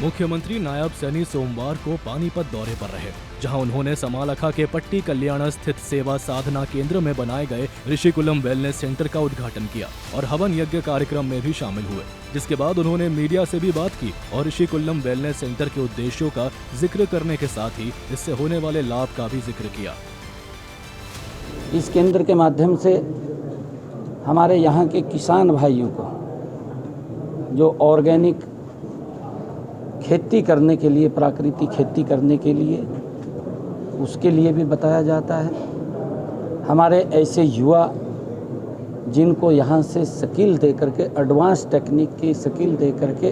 मुख्यमंत्री नायब सैनी सोमवार को पानीपत दौरे पर रहे, जहां उन्होंने समालखा के पट्टी कल्याण स्थित सेवा साधना केंद्र में बनाए गए ऋषिकुलम वेलनेस सेंटर का उद्घाटन किया और हवन यज्ञ कार्यक्रम में भी शामिल हुए। जिसके बाद उन्होंने मीडिया से भी बात की और ऋषिकुलम वेलनेस सेंटर के उद्देश्यों का जिक्र करने के साथ ही इससे होने वाले लाभ का भी जिक्र किया। इस केंद्र के माध्यम से हमारे यहाँ के किसान भाइयों को जो ऑर्गेनिक खेती करने के लिए, प्राकृतिक खेती करने के लिए, उसके लिए भी बताया जाता है। हमारे ऐसे युवा जिनको यहाँ से स्किल दे करके, एडवांस टेक्निक की स्किल दे करके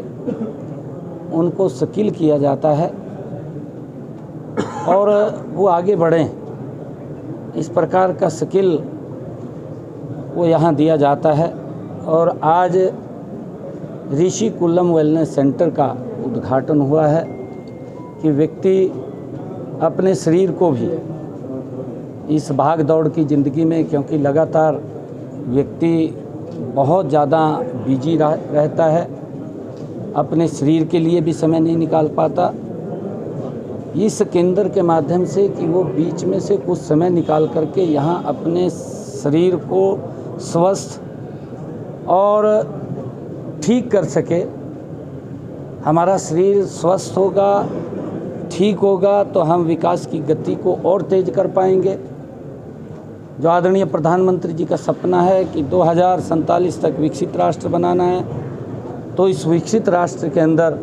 उनको स्किल किया जाता है और वो आगे बढ़ें, इस प्रकार का स्किल वो यहाँ दिया जाता है। और आज ऋषिकुलम वेलनेस सेंटर का उद्घाटन हुआ है कि व्यक्ति अपने शरीर को भी इस भाग दौड़ की ज़िंदगी में, क्योंकि लगातार व्यक्ति बहुत ज़्यादा बिजी रहता है, अपने शरीर के लिए भी समय नहीं निकाल पाता, इस केंद्र के माध्यम से कि वो बीच में से कुछ समय निकाल करके यहाँ अपने शरीर को स्वस्थ और ठीक कर सके। हमारा शरीर स्वस्थ होगा, ठीक होगा तो हम विकास की गति को और तेज कर पाएंगे। जो आदरणीय प्रधानमंत्री जी का सपना है कि 2047 तक विकसित राष्ट्र बनाना है, तो इस विकसित राष्ट्र के अंदर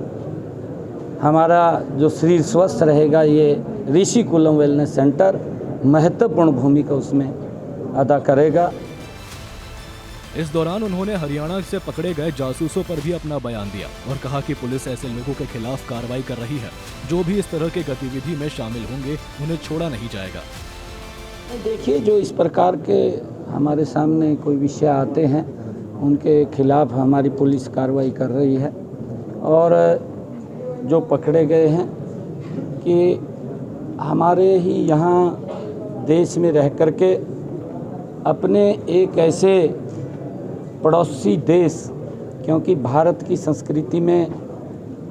हमारा जो शरीर स्वस्थ रहेगा, ये ऋषिकुलम वेलनेस सेंटर महत्वपूर्ण भूमिका उसमें अदा करेगा। इस दौरान उन्होंने हरियाणा से पकड़े गए जासूसों पर भी अपना बयान दिया और कहा कि पुलिस ऐसे लोगों के खिलाफ कार्रवाई कर रही है। जो भी इस तरह के गतिविधि में शामिल होंगे उन्हें छोड़ा नहीं जाएगा। देखिए, जो इस प्रकार के हमारे सामने कोई विषय आते हैं उनके खिलाफ हमारी पुलिस कार्रवाई कर रही है और जो पकड़े गए हैं कि हमारे ही यहाँ देश में रह करके अपने एक ऐसे पड़ोसी देश, क्योंकि भारत की संस्कृति में,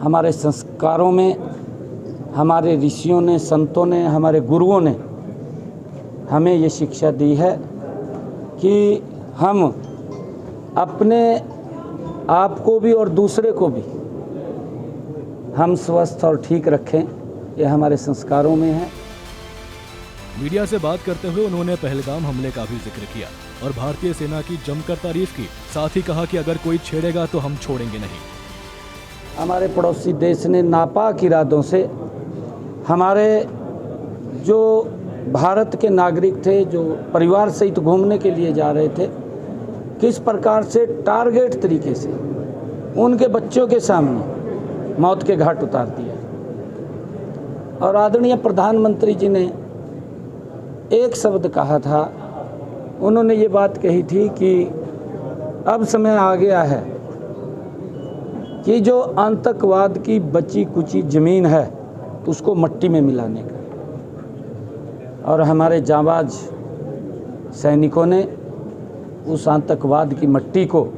हमारे संस्कारों में हमारे ऋषियों ने, संतों ने, हमारे गुरुओं ने हमें ये शिक्षा दी है कि हम अपने आप को भी और दूसरे को भी हम स्वस्थ और ठीक रखें, ये हमारे संस्कारों में है। मीडिया से बात करते हुए उन्होंने पहलगाम हमले का भी जिक्र किया और भारतीय सेना की जमकर तारीफ की। साथ ही कहा कि अगर कोई छेड़ेगा तो हम छोड़ेंगे नहीं। हमारे पड़ोसी देश ने नापाक इरादों से हमारे जो भारत के नागरिक थे, जो परिवार सहित घूमने के लिए जा रहे थे, किस प्रकार से टारगेट तरीके से उनके बच्चों के सामने मौत के घाट उतार दिया। और आदरणीय प्रधानमंत्री जी ने एक शब्द कहा था, उन्होंने ये बात कही थी कि अब समय आ गया है कि जो आतंकवाद की बची कुची ज़मीन है उसको मट्टी में मिलाने का। और हमारे जांबाज सैनिकों ने उस आतंकवाद की मट्टी को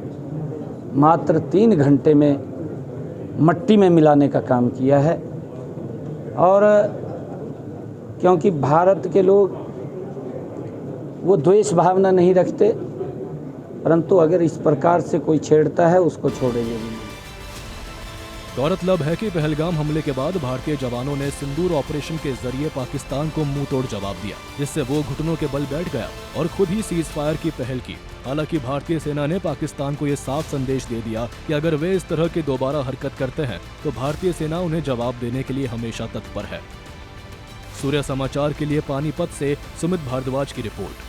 मात्र 3 घंटे में मट्टी में मिलाने का काम किया है। और क्योंकि भारत के लोग वो द्वेष भावना नहीं रखते, परंतु अगर इस प्रकार से कोई छेड़ता है उसको छोड़ेंगे नहीं। गौरतलब है कि पहलगाम हमले के बाद भारतीय जवानों ने सिंदूर ऑपरेशन के जरिए पाकिस्तान को मुंह तोड़ जवाब दिया, जिससे वो घुटनों के बल बैठ गया और खुद ही सीज फायर की पहल की। हालांकि भारतीय सेना ने पाकिस्तान को ये साफ संदेश दे दिया कि अगर वे इस तरह की दोबारा हरकत करते हैं तो भारतीय सेना उन्हें जवाब देने के लिए हमेशा तत्पर है। सूर्य समाचार के लिए पानीपत से सुमित भारद्वाज की रिपोर्ट।